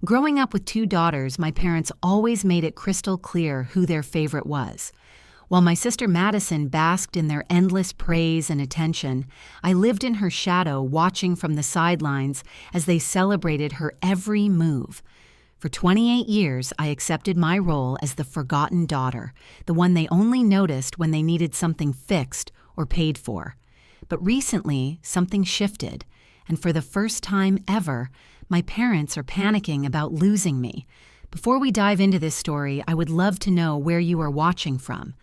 Growing up with two daughters, my parents always made it crystal clear who their favorite was. While my sister Madison basked in their endless praise and attention, I lived in her shadow, watching from the sidelines as they celebrated her every move. For 28 years, I accepted my role as the forgotten daughter, the one they only noticed when they needed something fixed or paid for. But recently, something shifted, and for the first time ever, my parents are panicking about losing me. Before we dive into this story, I would love to know where you are watching from.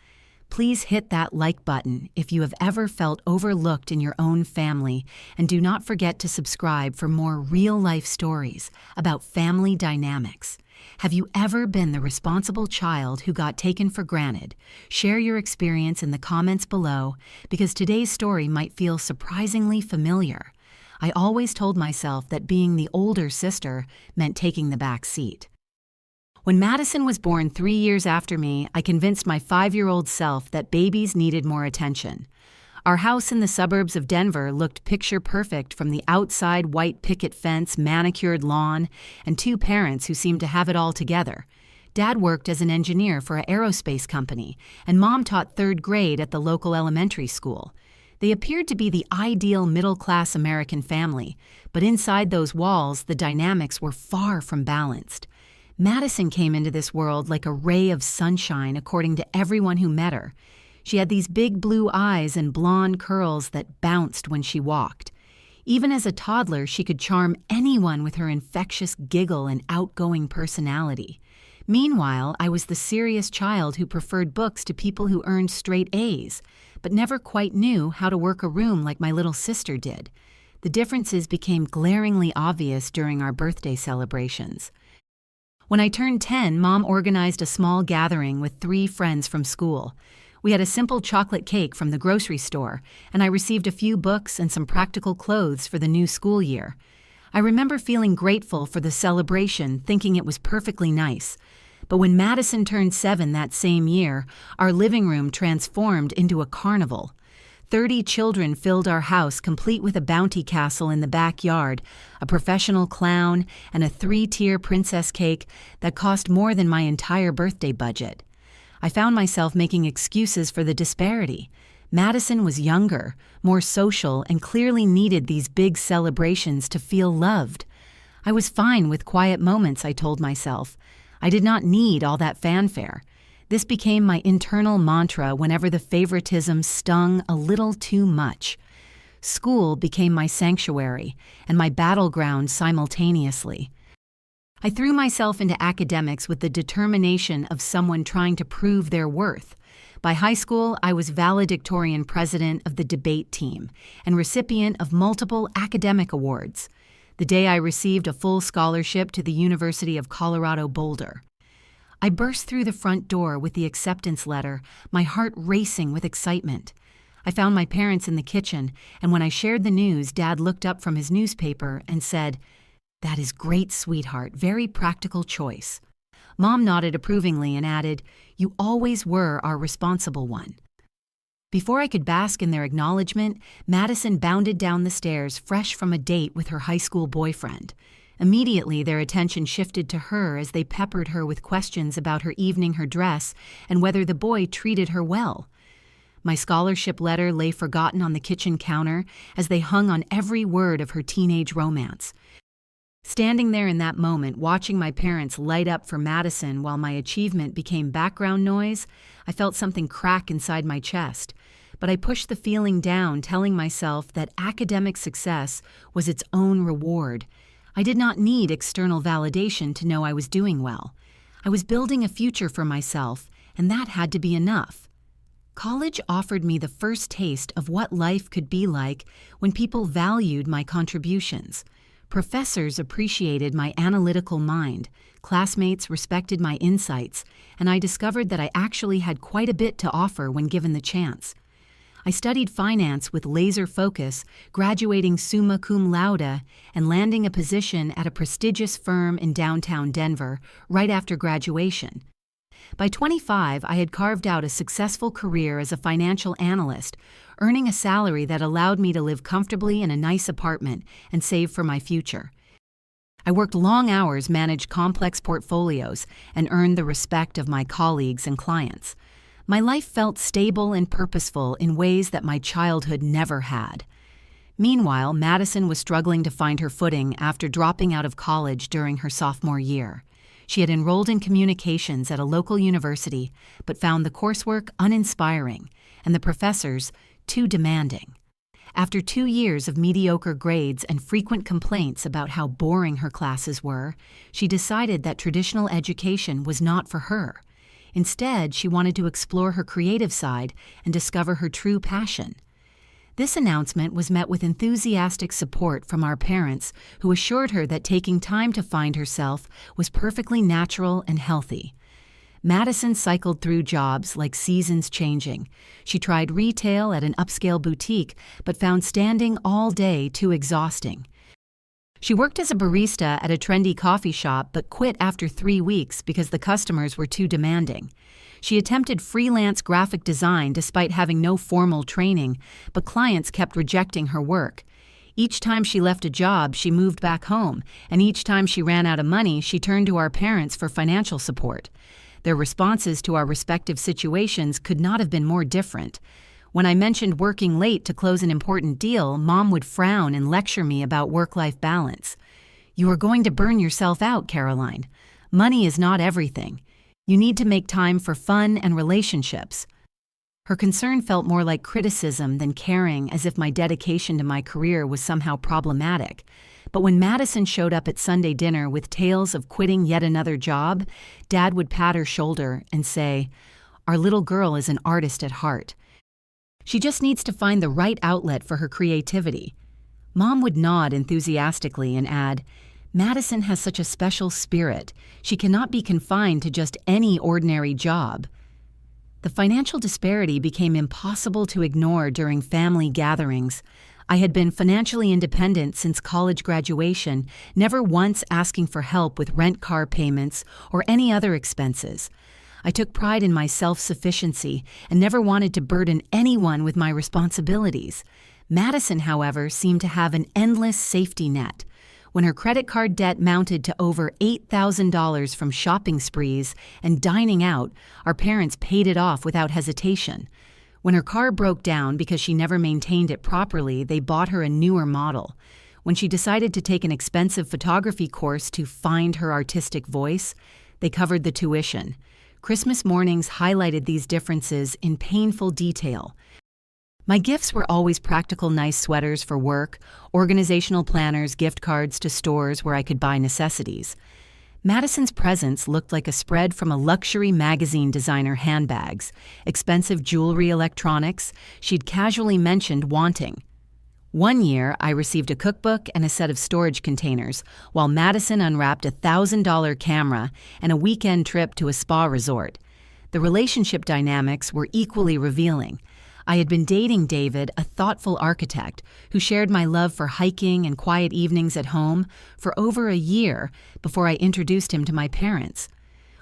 Please hit that like button if you have ever felt overlooked in your own family, and do not forget to subscribe for more real-life stories about family dynamics. Have you ever been the responsible child who got taken for granted? Share your experience in the comments below, because today's story might feel surprisingly familiar. I always told myself that being the older sister meant taking the back seat. When Madison was born 3 years after me, I convinced my 5-year-old self that babies needed more attention. Our house in the suburbs of Denver looked picture perfect, from the outside white picket fence, manicured lawn, and two parents who seemed to have it all together. Dad worked as an engineer for an aerospace company, and Mom taught 3rd grade at the local elementary school. They appeared to be the ideal middle-class American family, but inside those walls, the dynamics were far from balanced. Madison came into this world like a ray of sunshine, according to everyone who met her. She had these big blue eyes and blonde curls that bounced when she walked. Even as a toddler, she could charm anyone with her infectious giggle and outgoing personality. Meanwhile, I was the serious child who preferred books to people who earned straight A's, but never quite knew how to work a room like my little sister did. The differences became glaringly obvious during our birthday celebrations. When I turned 10, Mom organized a small gathering with 3 friends from school. We had a simple chocolate cake from the grocery store, and I received a few books and some practical clothes for the new school year. I remember feeling grateful for the celebration, thinking it was perfectly nice. But when Madison turned 7 that same year, our living room transformed into a carnival. 30 children filled our house, complete with a bounty castle in the backyard, a professional clown, and a 3-tier princess cake that cost more than my entire birthday budget. I found myself making excuses for the disparity. Madison was younger, more social, and clearly needed these big celebrations to feel loved. I was fine with quiet moments, I told myself. I did not need all that fanfare. This became my internal mantra whenever the favoritism stung a little too much. School became my sanctuary and my battleground simultaneously. I threw myself into academics with the determination of someone trying to prove their worth. By high school, I was valedictorian president of the debate team and recipient of multiple academic awards. The day I received a full scholarship to the University of Colorado Boulder. I burst through the front door with the acceptance letter, my heart racing with excitement. I found my parents in the kitchen, and when I shared the news, Dad looked up from his newspaper and said, "That is great, sweetheart, very practical choice." Mom nodded approvingly and added, "You always were our responsible one." Before I could bask in their acknowledgement, Madison bounded down the stairs, fresh from a date with her high school boyfriend. Immediately, their attention shifted to her as they peppered her with questions about her evening, her dress, and whether the boy treated her well. My scholarship letter lay forgotten on the kitchen counter as they hung on every word of her teenage romance. Standing there in that moment, watching my parents light up for Madison while my achievement became background noise, I felt something crack inside my chest. But I pushed the feeling down, telling myself that academic success was its own reward. I did not need external validation to know I was doing well. I was building a future for myself, and that had to be enough. College offered me the first taste of what life could be like when people valued my contributions. Professors appreciated my analytical mind, classmates respected my insights, and I discovered that I actually had quite a bit to offer when given the chance. I studied finance with laser focus, graduating summa cum laude and landing a position at a prestigious firm in downtown Denver right after graduation. By 25, I had carved out a successful career as a financial analyst, earning a salary that allowed me to live comfortably in a nice apartment and save for my future. I worked long hours, managed complex portfolios, and earned the respect of my colleagues and clients. My life felt stable and purposeful in ways that my childhood never had. Meanwhile, Madison was struggling to find her footing after dropping out of college during her sophomore year. She had enrolled in communications at a local university, but found the coursework uninspiring and the professors too demanding. After 2 years of mediocre grades and frequent complaints about how boring her classes were, she decided that traditional education was not for her. Instead, she wanted to explore her creative side and discover her true passion. This announcement was met with enthusiastic support from our parents, who assured her that taking time to find herself was perfectly natural and healthy. Madison cycled through jobs like seasons changing. She tried retail at an upscale boutique, but found standing all day too exhausting. She worked as a barista at a trendy coffee shop, but quit after 3 weeks because the customers were too demanding. She attempted freelance graphic design despite having no formal training, but clients kept rejecting her work. Each time she left a job, she moved back home, and each time she ran out of money, she turned to our parents for financial support. Their responses to our respective situations could not have been more different. When I mentioned working late to close an important deal, Mom would frown and lecture me about work-life balance. "You are going to burn yourself out, Caroline. Money is not everything. You need to make time for fun and relationships." Her concern felt more like criticism than caring, as if my dedication to my career was somehow problematic. But when Madison showed up at Sunday dinner with tales of quitting yet another job, Dad would pat her shoulder and say, "Our little girl is an artist at heart. She just needs to find the right outlet for her creativity." Mom would nod enthusiastically and add, "Madison has such a special spirit. She cannot be confined to just any ordinary job." The financial disparity became impossible to ignore during family gatherings. I had been financially independent since college graduation, never once asking for help with rent, car payments, or any other expenses. I took pride in my self-sufficiency and never wanted to burden anyone with my responsibilities. Madison, however, seemed to have an endless safety net. When her credit card debt mounted to over $8,000 from shopping sprees and dining out, our parents paid it off without hesitation. When her car broke down because she never maintained it properly, they bought her a newer model. When she decided to take an expensive photography course to find her artistic voice, they covered the tuition. Christmas mornings highlighted these differences in painful detail. My gifts were always practical, nice sweaters for work, organizational planners, gift cards to stores where I could buy necessities. Madison's presents looked like a spread from a luxury magazine designer handbags, expensive jewelry, electronics she'd casually mentioned wanting. One year, I received a cookbook and a set of storage containers, while Madison unwrapped a $1,000 camera and a weekend trip to a spa resort. The relationship dynamics were equally revealing. I had been dating David, a thoughtful architect, who shared my love for hiking and quiet evenings at home for over a year before I introduced him to my parents.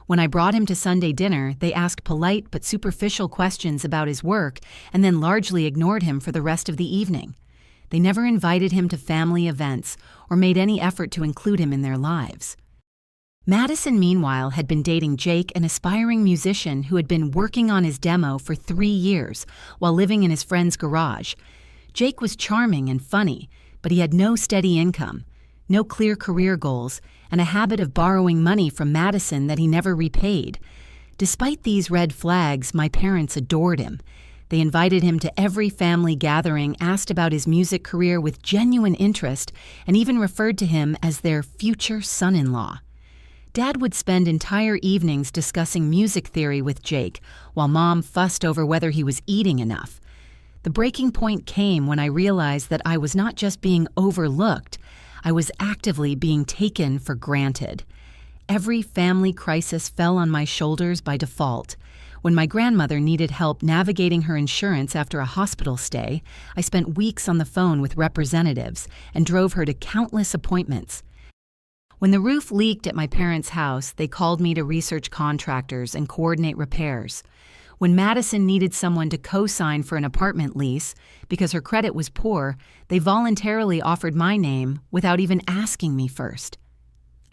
When I brought him to Sunday dinner, they asked polite but superficial questions about his work and then largely ignored him for the rest of the evening. They never invited him to family events or made any effort to include him in their lives. Madison, meanwhile, had been dating Jake, an aspiring musician who had been working on his demo for 3 years while living in his friend's garage. Jake was charming and funny, but he had no steady income, no clear career goals, and a habit of borrowing money from Madison that he never repaid. Despite these red flags, my parents adored him. They invited him to every family gathering, asked about his music career with genuine interest, and even referred to him as their future son-in-law. Dad would spend entire evenings discussing music theory with Jake, while Mom fussed over whether he was eating enough. The breaking point came when I realized that I was not just being overlooked, I was actively being taken for granted. Every family crisis fell on my shoulders by default. When my grandmother needed help navigating her insurance after a hospital stay, I spent weeks on the phone with representatives and drove her to countless appointments. When the roof leaked at my parents' house, they called me to research contractors and coordinate repairs. When Madison needed someone to co-sign for an apartment lease because her credit was poor, they voluntarily offered my name without even asking me first.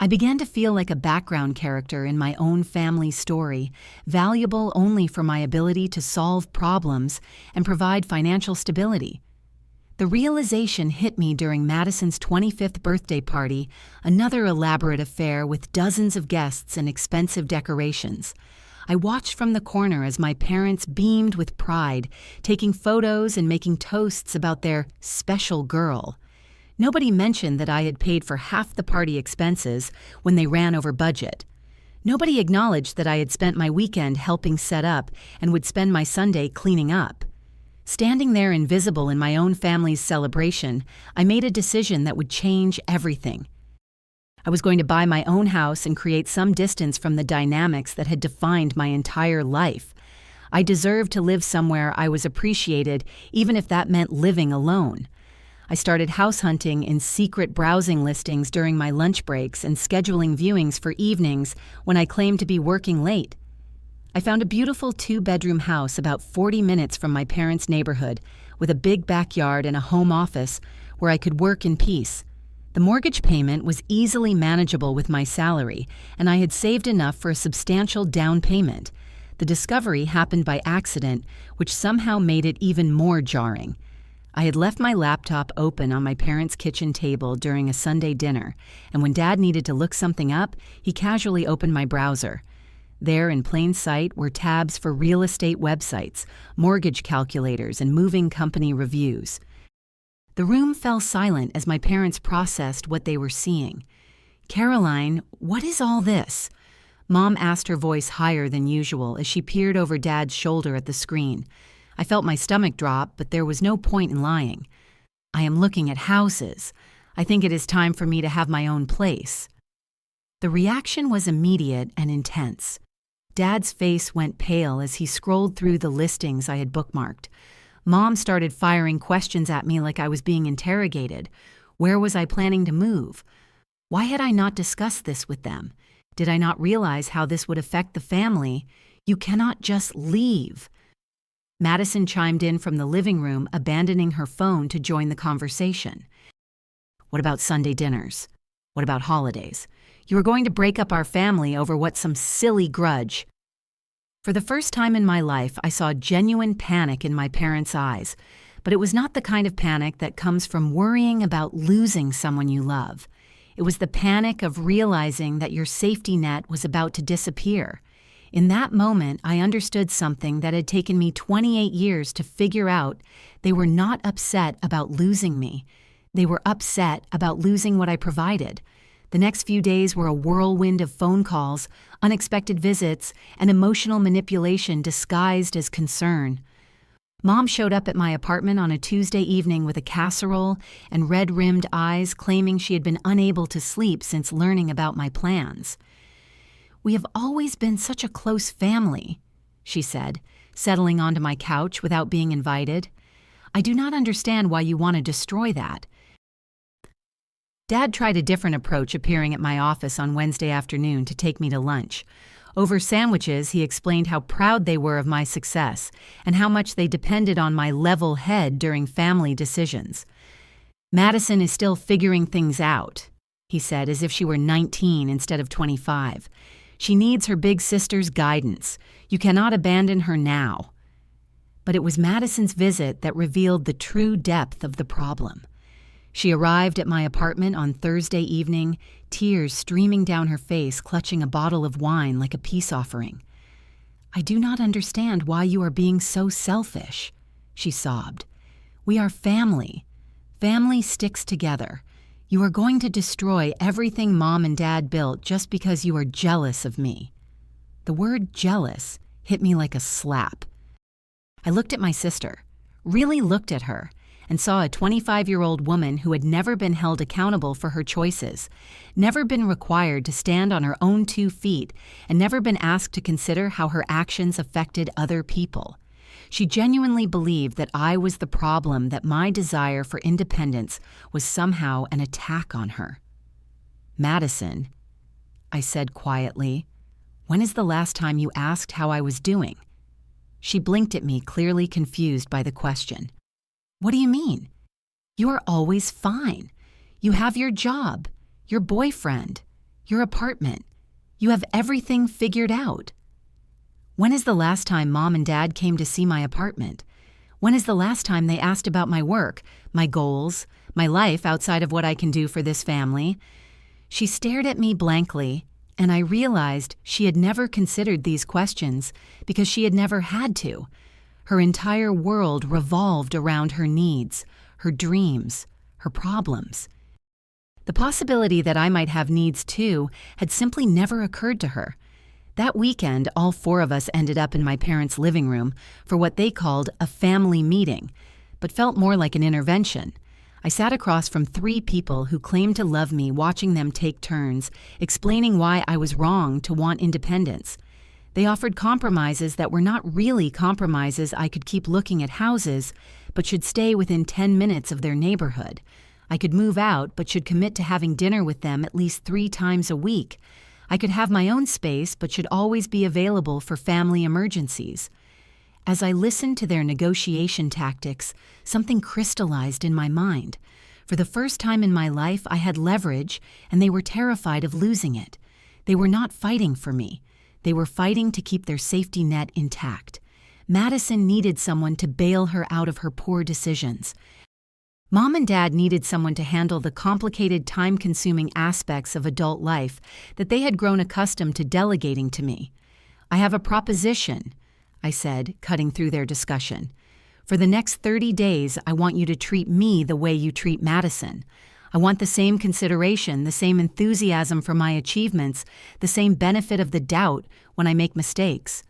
I began to feel like a background character in my own family story, valuable only for my ability to solve problems and provide financial stability. The realization hit me during Madison's 25th birthday party, another elaborate affair with dozens of guests and expensive decorations. I watched from the corner as my parents beamed with pride, taking photos and making toasts about their special girl. Nobody mentioned that I had paid for half the party expenses when they ran over budget. Nobody acknowledged that I had spent my weekend helping set up and would spend my Sunday cleaning up. Standing there invisible in my own family's celebration, I made a decision that would change everything. I was going to buy my own house and create some distance from the dynamics that had defined my entire life. I deserved to live somewhere I was appreciated, even if that meant living alone. I started house hunting in secret browsing listings during my lunch breaks and scheduling viewings for evenings when I claimed to be working late. I found a beautiful 2-bedroom house about 40 minutes from my parents' neighborhood, with a big backyard and a home office where I could work in peace. The mortgage payment was easily manageable with my salary, and I had saved enough for a substantial down payment. The discovery happened by accident, which somehow made it even more jarring. I had left my laptop open on my parents' kitchen table during a Sunday dinner, and when Dad needed to look something up, he casually opened my browser. There in plain sight were tabs for real estate websites, mortgage calculators, and moving company reviews. The room fell silent as my parents processed what they were seeing. "Caroline, what is all this?" Mom asked, her voice higher than usual as she peered over Dad's shoulder at the screen. I felt my stomach drop, but there was no point in lying. "I am looking at houses. I think it is time for me to have my own place." The reaction was immediate and intense. Dad's face went pale as he scrolled through the listings I had bookmarked. Mom started firing questions at me like I was being interrogated. Where was I planning to move? Why had I not discussed this with them? Did I not realize how this would affect the family? You cannot just leave. Madison chimed in from the living room, abandoning her phone to join the conversation. "What about Sunday dinners? What about holidays? You are going to break up our family over what, some silly grudge?" For the first time in my life, I saw genuine panic in my parents' eyes, but it was not the kind of panic that comes from worrying about losing someone you love. It was the panic of realizing that your safety net was about to disappear. In that moment, I understood something that had taken me 28 years to figure out. They were not upset about losing me. They were upset about losing what I provided. The next few days were a whirlwind of phone calls, unexpected visits, and emotional manipulation disguised as concern. Mom showed up at my apartment on a Tuesday evening with a casserole and red-rimmed eyes, claiming she had been unable to sleep since learning about my plans. "We have always been such a close family," she said, settling onto my couch without being invited. "I do not understand why you want to destroy that." Dad tried a different approach, appearing at my office on Wednesday afternoon to take me to lunch. Over sandwiches, he explained how proud they were of my success and how much they depended on my level head during family decisions. "Madison is still figuring things out," he said, as if she were 19 instead of 25. "She needs her big sister's guidance. You cannot abandon her now." But it was Madison's visit that revealed the true depth of the problem. She arrived at my apartment on Thursday evening, tears streaming down her face, clutching a bottle of wine like a peace offering. "I do not understand why you are being so selfish," she sobbed. "We are family. Family sticks together. You are going to destroy everything Mom and Dad built just because you are jealous of me." The word jealous hit me like a slap. I looked at my sister, really looked at her, and saw a 25-year-old woman who had never been held accountable for her choices, never been required to stand on her own 2 feet, and never been asked to consider how her actions affected other people. She genuinely believed that I was the problem, that my desire for independence was somehow an attack on her. "Madison," I said quietly, "when is the last time you asked how I was doing?" She blinked at me, clearly confused by the question. "What do you mean? You are always fine. You have your job, your boyfriend, Your apartment. You have everything figured out. When is the last time Mom and Dad came to see my apartment? When is the last time they asked about my work, my goals, my life outside of what I can do for this family? She stared at me blankly, and I realized she had never considered these questions because she had never had to. Her entire world revolved around her needs, her dreams, her problems. The possibility that I might have needs too had simply never occurred to her. That weekend, all four of us ended up in my parents' living room for what they called a family meeting, but felt more like an intervention. I sat across from three people who claimed to love me, watching them take turns, explaining why I was wrong to want independence. They offered compromises that were not really compromises. I could keep looking at houses, but should stay within 10 minutes of their neighborhood. I could move out, but should commit to having dinner with them at least 3 times a week. I could have my own space, but should always be available for family emergencies. As I listened to their negotiation tactics, something crystallized in my mind. For the first time in my life, I had leverage, and they were terrified of losing it. They were not fighting for me. They were fighting to keep their safety net intact. Madison needed someone to bail her out of her poor decisions. Mom and Dad needed someone to handle the complicated, time-consuming aspects of adult life that they had grown accustomed to delegating to me. "I have a proposition," I said, cutting through their discussion. "For the next 30 days, I want you to treat me the way you treat Madison. I want the same consideration, the same enthusiasm for my achievements, the same benefit of the doubt when I make mistakes.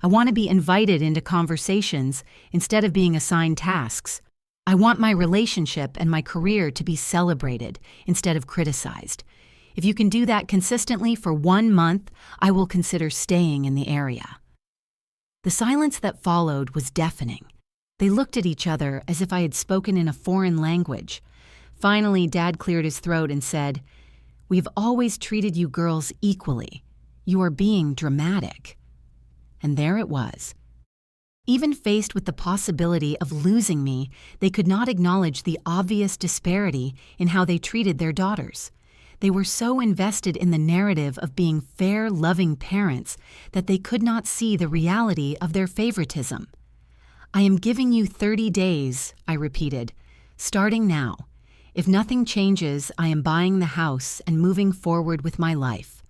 I want to be invited into conversations instead of being assigned tasks. I want my relationship and my career to be celebrated instead of criticized. If you can do that consistently for 1 month, I will consider staying in the area." The silence that followed was deafening. They looked at each other as if I had spoken in a foreign language. Finally, Dad cleared his throat and said, "We've always treated you girls equally. You are being dramatic." And there it was. Even faced with the possibility of losing me, they could not acknowledge the obvious disparity in how they treated their daughters. They were so invested in the narrative of being fair, loving parents that they could not see the reality of their favoritism. "I am giving you 30 days, I repeated, "starting now. If nothing changes, I am buying the house and moving forward with my life."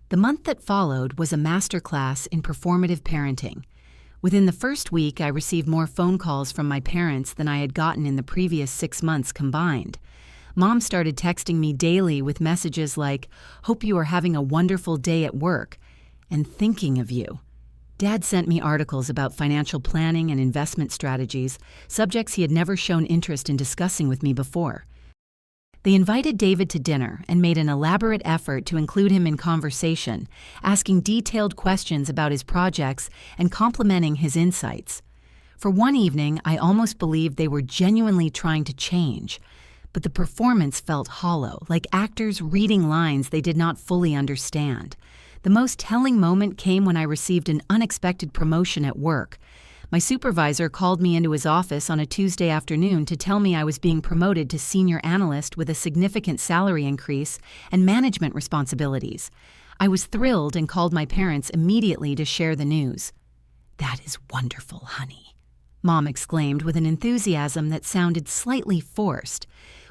The month that followed was a masterclass in performative parenting. Within the first week, I received more phone calls from my parents than I had gotten in the previous 6 months combined. Mom started texting me daily with messages like, "Hope you are having a wonderful day at work," and "thinking of you." Dad sent me articles about financial planning and investment strategies, subjects he had never shown interest in discussing with me before. They invited David to dinner and made an elaborate effort to include him in conversation, asking detailed questions about his projects and complimenting his insights. For one evening, I almost believed they were genuinely trying to change, but the performance felt hollow, like actors reading lines they did not fully understand. The most telling moment came when I received an unexpected promotion at work. My supervisor called me into his office on a Tuesday afternoon to tell me I was being promoted to senior analyst with a significant salary increase and management responsibilities. I was thrilled and called my parents immediately to share the news. "That is wonderful, honey," Mom exclaimed with an enthusiasm that sounded slightly forced.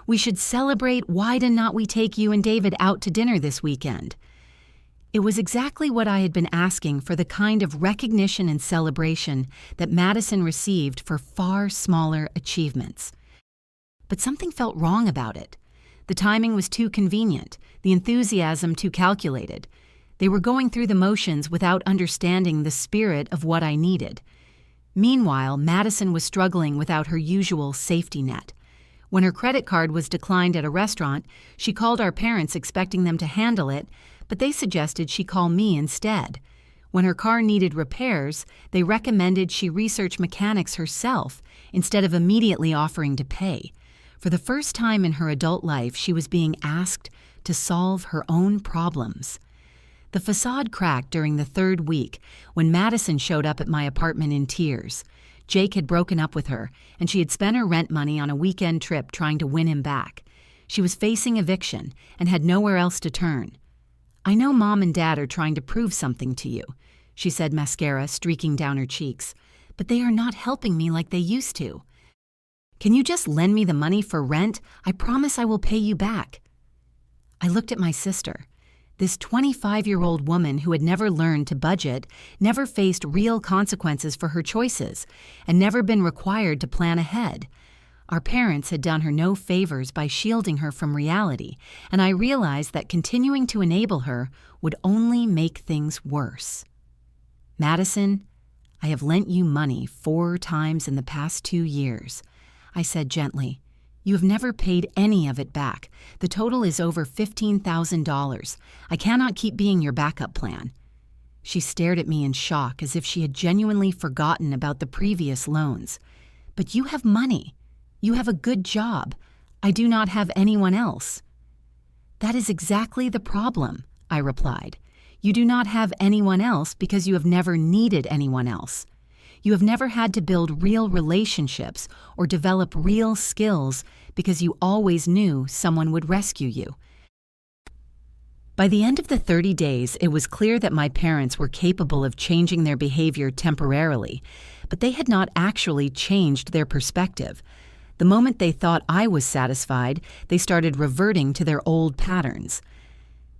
"We should celebrate. Why did not we take you and David out to dinner this weekend?" It was exactly what I had been asking for, the kind of recognition and celebration that Madison received for far smaller achievements. But something felt wrong about it. The timing was too convenient, the enthusiasm too calculated. They were going through the motions without understanding the spirit of what I needed. Meanwhile, Madison was struggling without her usual safety net. When her credit card was declined at a restaurant, she called our parents expecting them to handle it, but they suggested she call me instead. When her car needed repairs, they recommended she research mechanics herself instead of immediately offering to pay. For the first time in her adult life, she was being asked to solve her own problems. The facade cracked during the 3rd week when Madison showed up at my apartment in tears. Jake had broken up with her, and she had spent her rent money on a weekend trip trying to win him back. She was facing eviction and had nowhere else to turn. "I know Mom and Dad are trying to prove something to you," she said, mascara streaking down her cheeks, "but they are not helping me like they used to. Can you just lend me the money for rent? I promise I will pay you back." I looked at my sister. This 25-year-old woman who had never learned to budget, never faced real consequences for her choices, and never been required to plan ahead. Our parents had done her no favors by shielding her from reality, and I realized that continuing to enable her would only make things worse. "Madison, I have lent you money 4 times in the past 2 years," I said gently. "You have never paid any of it back. The total is over $15,000. I cannot keep being your backup plan." She stared at me in shock as if she had genuinely forgotten about the previous loans. "But you have money. You have a good job. I do not have anyone else." "That is exactly the problem," I replied. "You do not have anyone else because you have never needed anyone else. You have never had to build real relationships or develop real skills because you always knew someone would rescue you." By the end of the 30 days, it was clear that my parents were capable of changing their behavior temporarily, but they had not actually changed their perspective. The moment they thought I was satisfied, they started reverting to their old patterns.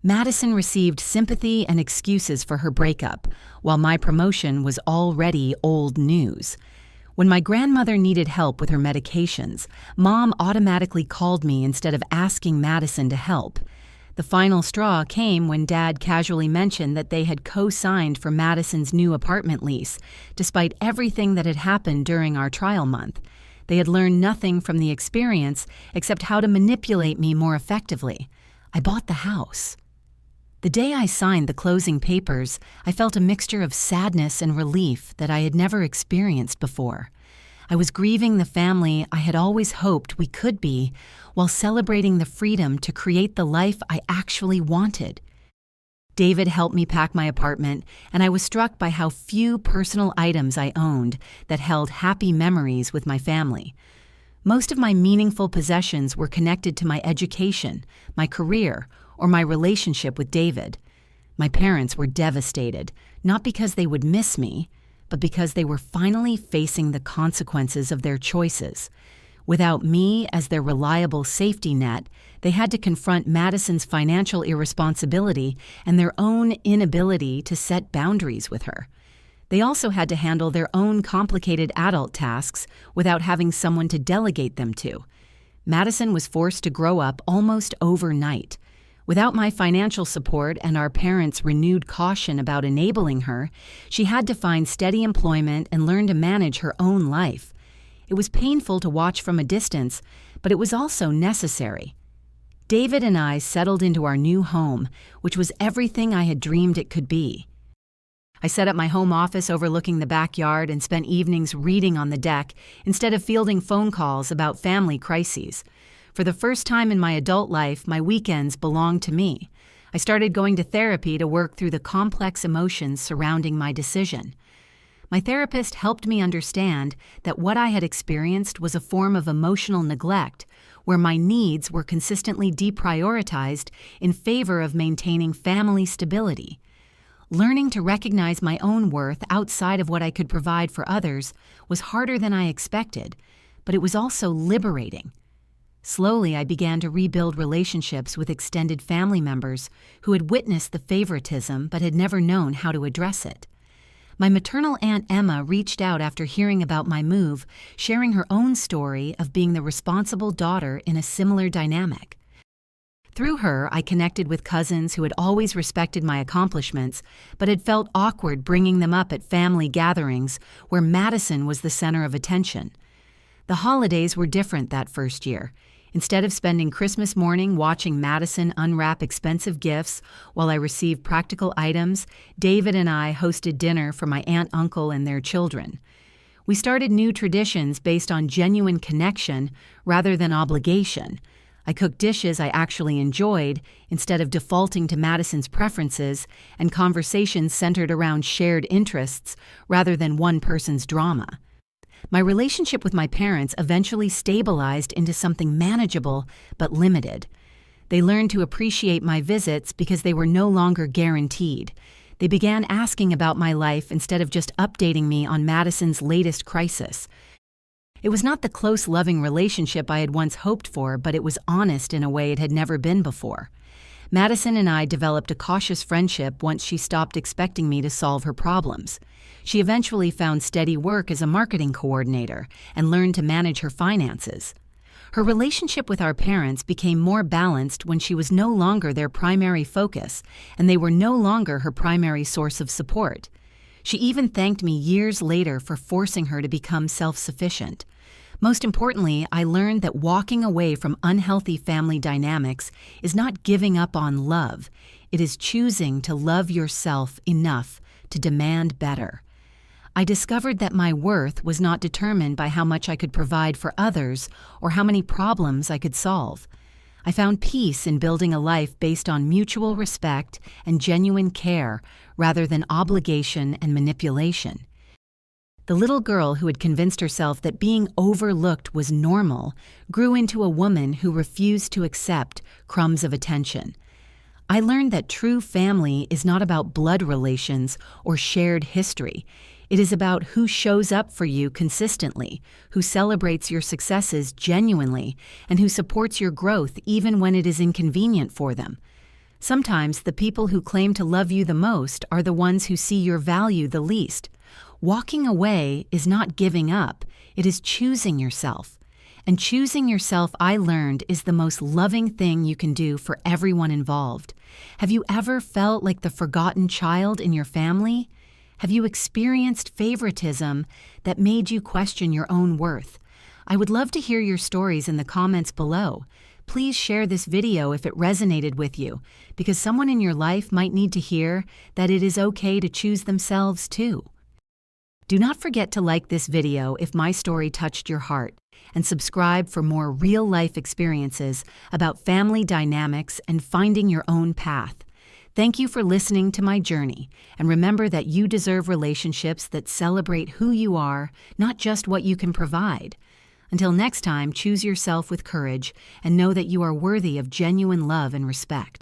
Madison received sympathy and excuses for her breakup, while my promotion was already old news. When my grandmother needed help with her medications, Mom automatically called me instead of asking Madison to help. The final straw came when Dad casually mentioned that they had co-signed for Madison's new apartment lease, despite everything that had happened during our trial month. They had learned nothing from the experience except how to manipulate me more effectively. I bought the house. The day I signed the closing papers, I felt a mixture of sadness and relief that I had never experienced before. I was grieving the family I had always hoped we could be, while celebrating the freedom to create the life I actually wanted. David helped me pack my apartment, and I was struck by how few personal items I owned that held happy memories with my family. Most of my meaningful possessions were connected to my education, my career, or my relationship with David. My parents were devastated, not because they would miss me, but because they were finally facing the consequences of their choices. Without me as their reliable safety net, they had to confront Madison's financial irresponsibility and their own inability to set boundaries with her. They also had to handle their own complicated adult tasks without having someone to delegate them to. Madison was forced to grow up almost overnight. Without my financial support and our parents' renewed caution about enabling her, she had to find steady employment and learn to manage her own life. It was painful to watch from a distance, but it was also necessary. David and I settled into our new home, which was everything I had dreamed it could be. I set up my home office overlooking the backyard and spent evenings reading on the deck instead of fielding phone calls about family crises. For the first time in my adult life, my weekends belonged to me. I started going to therapy to work through the complex emotions surrounding my decision. My therapist helped me understand that what I had experienced was a form of emotional neglect, where my needs were consistently deprioritized in favor of maintaining family stability. Learning to recognize my own worth outside of what I could provide for others was harder than I expected, but it was also liberating. Slowly, I began to rebuild relationships with extended family members who had witnessed the favoritism but had never known how to address it. My maternal Aunt Emma reached out after hearing about my move, sharing her own story of being the responsible daughter in a similar dynamic. Through her, I connected with cousins who had always respected my accomplishments, but had felt awkward bringing them up at family gatherings where Madison was the center of attention. The holidays were different that first year. Instead of spending Christmas morning watching Madison unwrap expensive gifts while I received practical items, David and I hosted dinner for my aunt, uncle, and their children. We started new traditions based on genuine connection rather than obligation. I cooked dishes I actually enjoyed instead of defaulting to Madison's preferences, and conversations centered around shared interests rather than one person's drama. My relationship with my parents eventually stabilized into something manageable but limited. They learned to appreciate my visits because they were no longer guaranteed. They began asking about my life instead of just updating me on Madison's latest crisis. It was not the close, loving relationship I had once hoped for, but it was honest in a way it had never been before. Madison and I developed a cautious friendship once she stopped expecting me to solve her problems. She eventually found steady work as a marketing coordinator and learned to manage her finances. Her relationship with our parents became more balanced when she was no longer their primary focus and they were no longer her primary source of support. She even thanked me years later for forcing her to become self-sufficient. Most importantly, I learned that walking away from unhealthy family dynamics is not giving up on love. It is choosing to love yourself enough to demand better. I discovered that my worth was not determined by how much I could provide for others or how many problems I could solve. I found peace in building a life based on mutual respect and genuine care rather than obligation and manipulation. The little girl who had convinced herself that being overlooked was normal grew into a woman who refused to accept crumbs of attention. I learned that true family is not about blood relations or shared history. It is about who shows up for you consistently, who celebrates your successes genuinely, and who supports your growth even when it is inconvenient for them. Sometimes the people who claim to love you the most are the ones who see your value the least. Walking away is not giving up, it is choosing yourself. And choosing yourself, I learned, is the most loving thing you can do for everyone involved. Have you ever felt like the forgotten child in your family? Have you experienced favoritism that made you question your own worth? I would love to hear your stories in the comments below. Please share this video if it resonated with you, because someone in your life might need to hear that it is okay to choose themselves too. Do not forget to like this video if my story touched your heart, and subscribe for more real-life experiences about family dynamics and finding your own path. Thank you for listening to my journey, and remember that you deserve relationships that celebrate who you are, not just what you can provide. Until next time, choose yourself with courage and know that you are worthy of genuine love and respect.